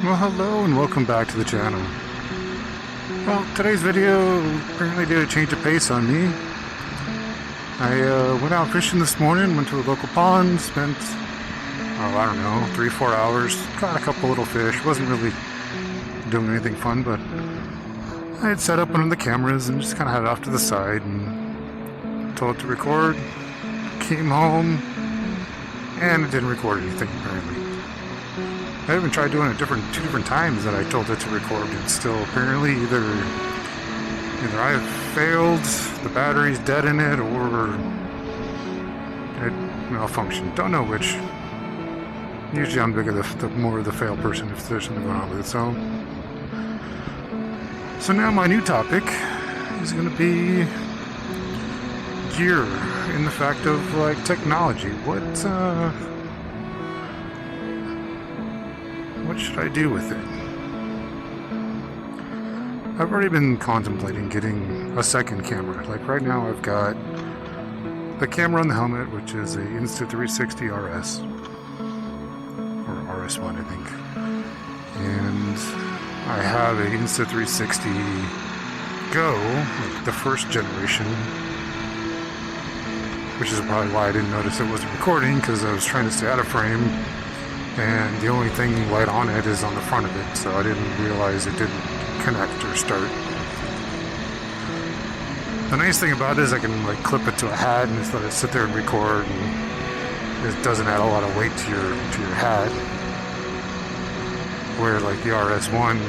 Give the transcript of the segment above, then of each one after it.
Well, hello and welcome back to the channel. Well, today's video apparently did a change of pace on me. I went out fishing this morning, went to a local pond, spent, I don't know, 3-4 hours, caught a couple little fish. Wasn't really doing anything fun, but I had set up one of the cameras and just kind of had it off to the side and told it to record. Came home and it didn't record anything apparently. I even tried doing it two different times that I told it to record. It's still apparently either I have failed, the battery's dead in it, or it malfunctioned. Don't know which. Usually I'm the more of the fail person if there's something going on with it. So now my new topic is going to be gear in the fact of like technology. What should I do with it? I've already been contemplating getting a second camera. Like right now I've got the camera on the helmet, which is a Insta360 RS. Or RS1 I think. And I have a Insta360 Go, like the first generation. Which is probably why I didn't notice it wasn't recording, because I was trying to stay out of frame. And the only thing light on it is on the front of it, so I didn't realize it didn't connect or start. The nice thing about it is I can like clip it to a hat and just let it sit there and record, and it doesn't add a lot of weight to your hat. Where like the RS1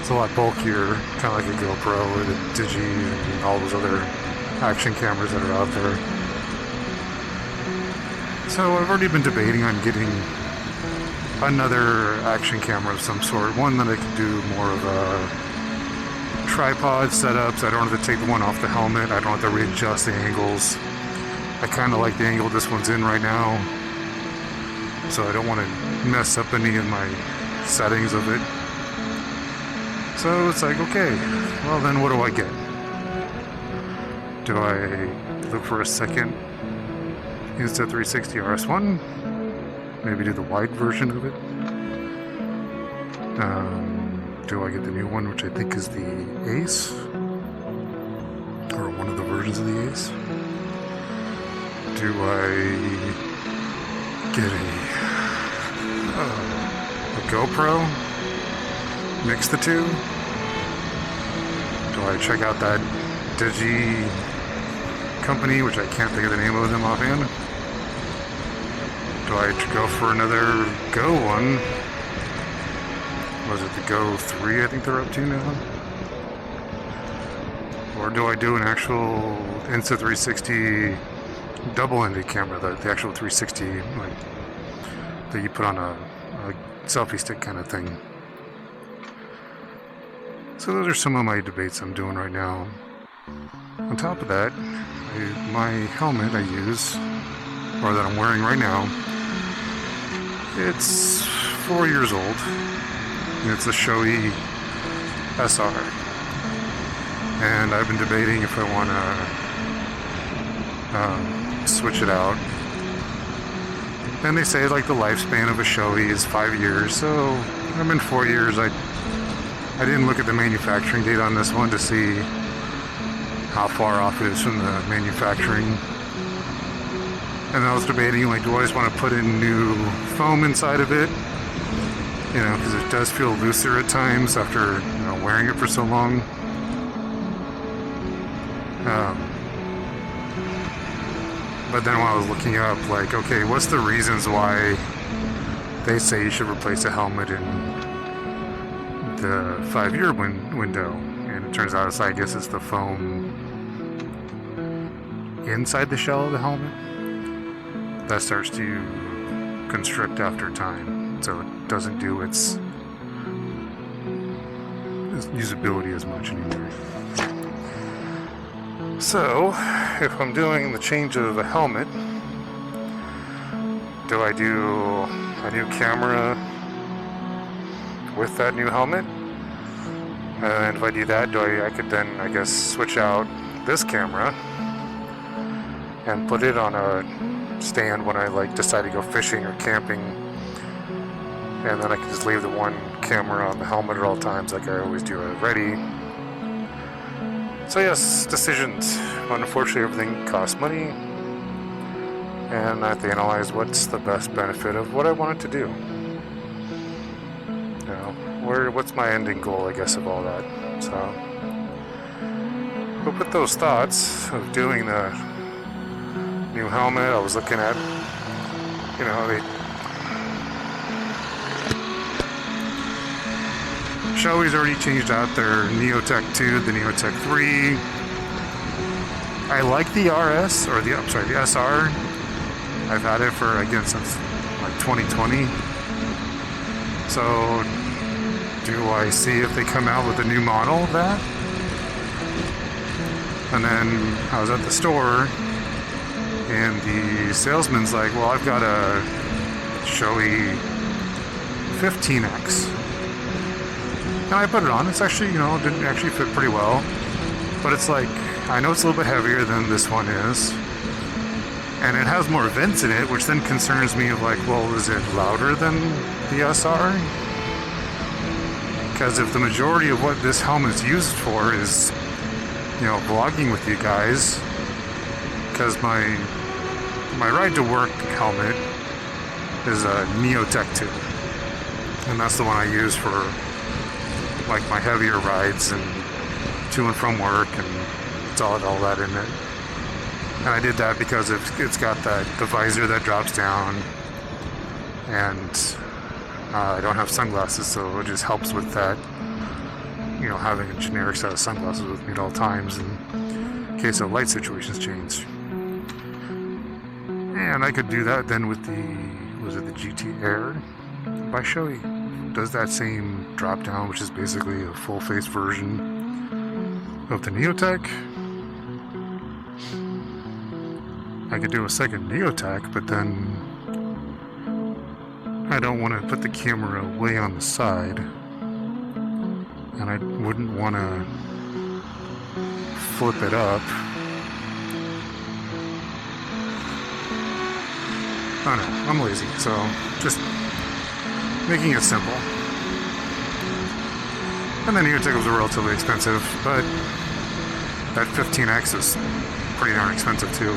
is a lot bulkier, kind of like a GoPro or the Digi and all those other action cameras that are out there. So I've already been debating on getting another action camera of some sort, one that I could do more of a tripod setup, so I don't have to take the one off the helmet, I don't have to readjust the angles. I kind of like the angle this one's in right now, so I don't want to mess up any of my settings of it. So it's like, okay, well then what do I get? Do I look for a second Insta360 RS1, maybe do the wide version of it? Do I get the new one, which I think is the Ace, or one of the versions of the Ace? Do I get a GoPro, mix the two? Do I check out that Digi company, which I can't think of the name of them offhand? Do I go for another Go one? Was it the Go 3 I think they're up to now? Or do I do an actual Insta360 double-ended camera, the actual 360 like that you put on a selfie stick kind of thing? So those are some of my debates I'm doing right now. On top of that, my helmet I use, or that I'm wearing right now, it's 4 years old, and it's a Shoei SR. And I've been debating if I want to switch it out. And they say like the lifespan of a Shoei is 5 years, so I'm in 4 years. I didn't look at the manufacturing date on this one to see how far off it is from the manufacturing. And I was debating, like, do I just want to put in new foam inside of it? You know, because it does feel looser at times after, wearing it for so long. But then when I was looking up, like, okay, what's the reasons why they say you should replace a helmet in the 5-year window? And it turns out I guess it's the foam inside the shell of the helmet that starts to constrict after time, so it doesn't do its usability as much anymore. So if I'm doing the change of a helmet, do I do a new camera with that new helmet? And if I do that, I could then, I guess, switch out this camera and put it on a stand when I decide to go fishing or camping and then I can just leave the one camera on the helmet at all times like I always do already. So yes, decisions. Unfortunately, everything costs money, and I have to analyze what's the best benefit of what I want it to do. You know, what's my ending goal, I guess, of all that. So, but with those thoughts of doing the new helmet, I was looking at, you know, Shoei's already changed out their Neotech 2, the Neotech 3. I like the RS, or the SR. I've had it for, again, since like 2020. So, do I see if they come out with a new model of that? And then I was at the store, and the salesman's like, well, I've got a Shoei 15X. And I put it on. It's actually, you know, didn't actually fit pretty well. But it's like, I know it's a little bit heavier than this one is. And it has more vents in it, which then concerns me of like, well, is it louder than the SR? Because if the majority of what this helmet is used for is, you know, vlogging with you guys, because my ride to work helmet is a Neotech 2. And that's the one I use for like my heavier rides and to and from work, and it's all that in it. And I did that because it's got the visor that drops down, and I don't have sunglasses, so it just helps with that, you know, having a generic set of sunglasses with me at all times in case of light situations change. And I could do that then with the GT Air by Shoei. Does that same drop down, which is basically a full face version of the Neotech. I could do a second Neotech, but then I don't want to put the camera way on the side, and I wouldn't want to flip it up. I don't know, I'm lazy, so just making it simple. And the Neotech was relatively expensive, but that 15X is pretty darn expensive too.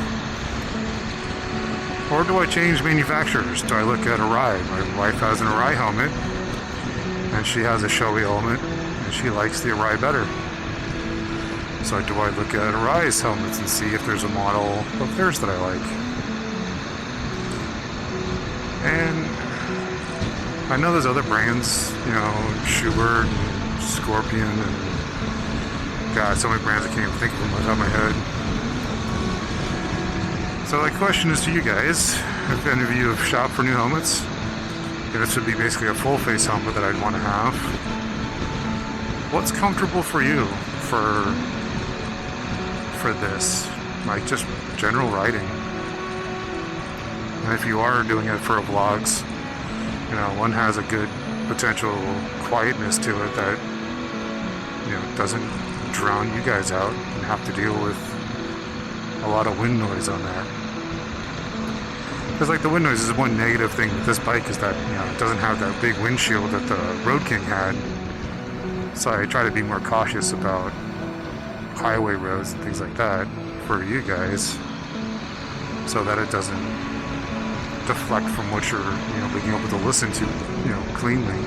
Or do I change manufacturers? Do I look at Arai? My wife has an Arai helmet, and she has a Shoei helmet, and she likes the Arai better. So do I look at Arai's helmets and see if there's a model of theirs that I like? And I know there's other brands, you know, Schubert and Scorpion, and God, so many brands I can't even think of them off the top of my head. So the question is to you guys, if any of you have shopped for new helmets, this would be basically a full face helmet that I'd want to have. What's comfortable for you for this? Like just general riding. And if you are doing it for vlogs, you know, one has a good potential quietness to it that, you know, doesn't drown you guys out and have to deal with a lot of wind noise on that. Because like the wind noise is one negative thing with this bike, is that, you know, it doesn't have that big windshield that the Road King had. So I try to be more cautious about highway roads and things like that for you guys, so that it doesn't deflect from what you're, you know, being able to listen to, you know, cleanly.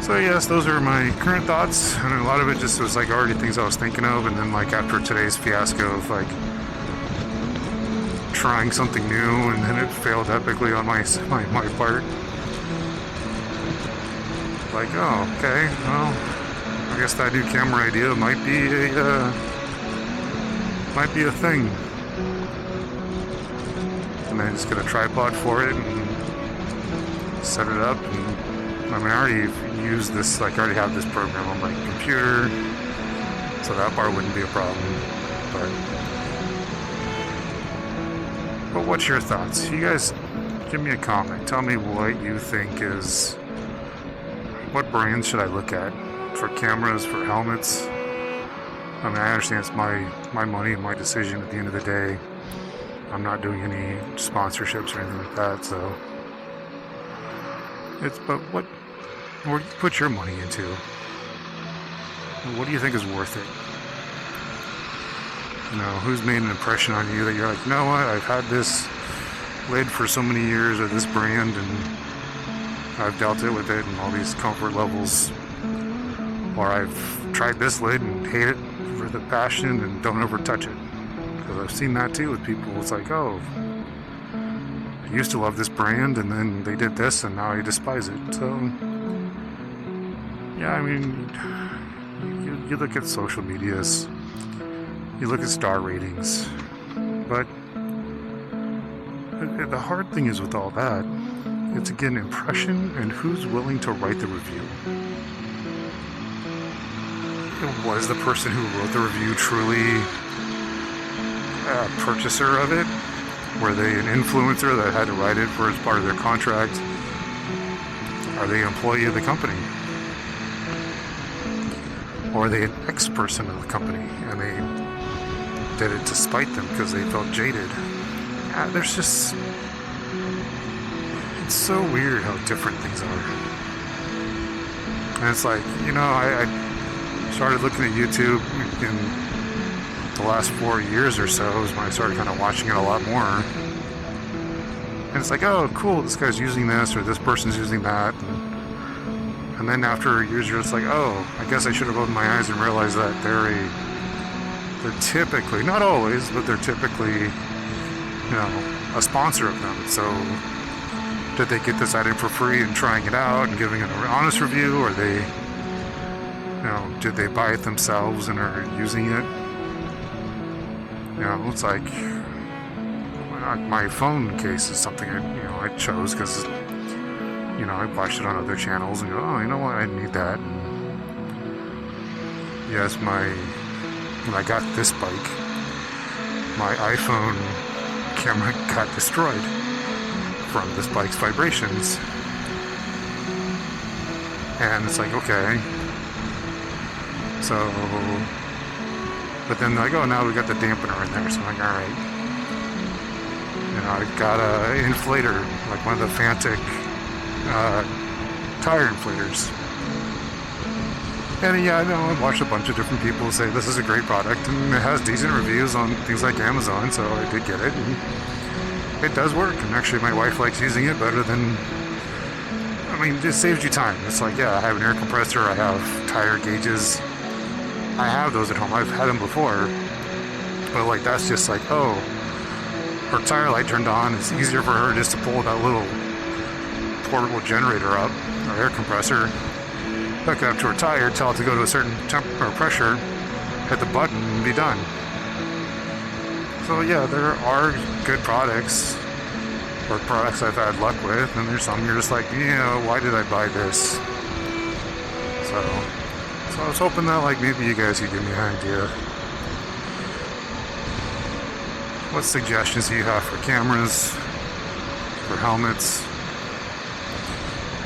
So yes, those are my current thoughts, and a lot of it just was like already things I was thinking of, and then like after today's fiasco of like trying something new and then it failed epically on my part. Like, oh, okay, well, I guess that new camera idea might be a thing. And then just get a tripod for it and set it up. And I mean, I already use this, like I already have this program on my computer, so that part wouldn't be a problem. But what's your thoughts? You guys give me a comment. Tell me what you think is, what brands should I look at for cameras, for helmets? I mean, I understand it's my money and my decision at the end of the day. I'm not doing any sponsorships or anything like that, so But what do you put your money into? What do you think is worth it? Who's made an impression on you that you're like, you know what, I've had this lid for so many years of this brand, and I've dealt it with it and all these comfort levels. Or I've tried this lid and hate it for the passion and don't ever touch it. Because I've seen that too with people. It's like, oh, I used to love this brand and then they did this and now I despise it. So, yeah, I mean, you look at social medias, you look at star ratings, but the hard thing is with all that, it's again impression and who's willing to write the review. Was the person who wrote the review truly a purchaser of it? Were they an influencer that had to write it for as part of their contract? Are they an employee of the company? Or are they an ex-person of the company and they did it to spite them because they felt jaded? There's just... It's so weird how different things are. And it's like, I started looking at YouTube in the last 4 years or so is when I started kind of watching it a lot more. And it's like, oh, cool, this guy's using this or this person's using that. And then after years, you're just like, oh, I guess I should have opened my eyes and realized that they're typically, not always, but they're typically, a sponsor of them. So did they get this item for free and trying it out and giving it an honest review, or did they buy it themselves and are using it? It's like my phone case is something I chose because I watched it on other channels and go, oh, you know what, I need that. And yes, when I got this bike, my iPhone camera got destroyed from this bike's vibrations. And it's like, okay. So, but then like, oh, now we got the dampener in there. So I'm like, all right. I got an inflator, like one of the Fantic tire inflators. And yeah, I watched a bunch of different people say this is a great product and it has decent reviews on things like Amazon, so I did get it. And it does work, and actually my wife likes using it better than, it saves you time. It's like, yeah, I have an air compressor, I have tire gauges, I have those at home, I've had them before, but like that's just like, oh, her tire light turned on, it's easier for her just to pull that little portable generator up, or air compressor, hook it up to her tire, tell it to go to a certain temperature or pressure, hit the button and be done. So yeah, there are good products, or products I've had luck with, and there's some you're just like, why did I buy this? So I was hoping that like maybe you guys could give me an idea. What suggestions do you have for cameras, for helmets?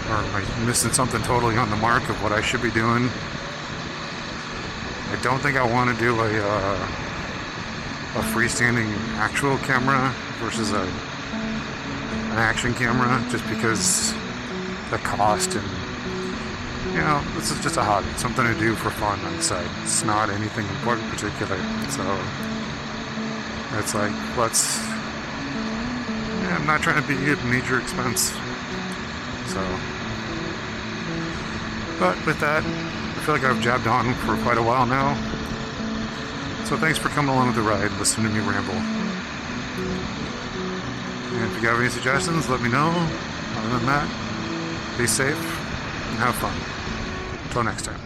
Or am I missing something totally on the mark of what I should be doing? I don't think I want to do a freestanding actual camera versus an action camera, just because the cost and this is just a hobby, something to do for fun on the side. It's not anything important in particular. So it's like, I'm not trying to be a major expense. So, but with that, I feel like I've jabbed on for quite a while now. So thanks for coming along with the ride, listening to me ramble. And if you have any suggestions, let me know. Other than that, be safe and have fun. Until next time.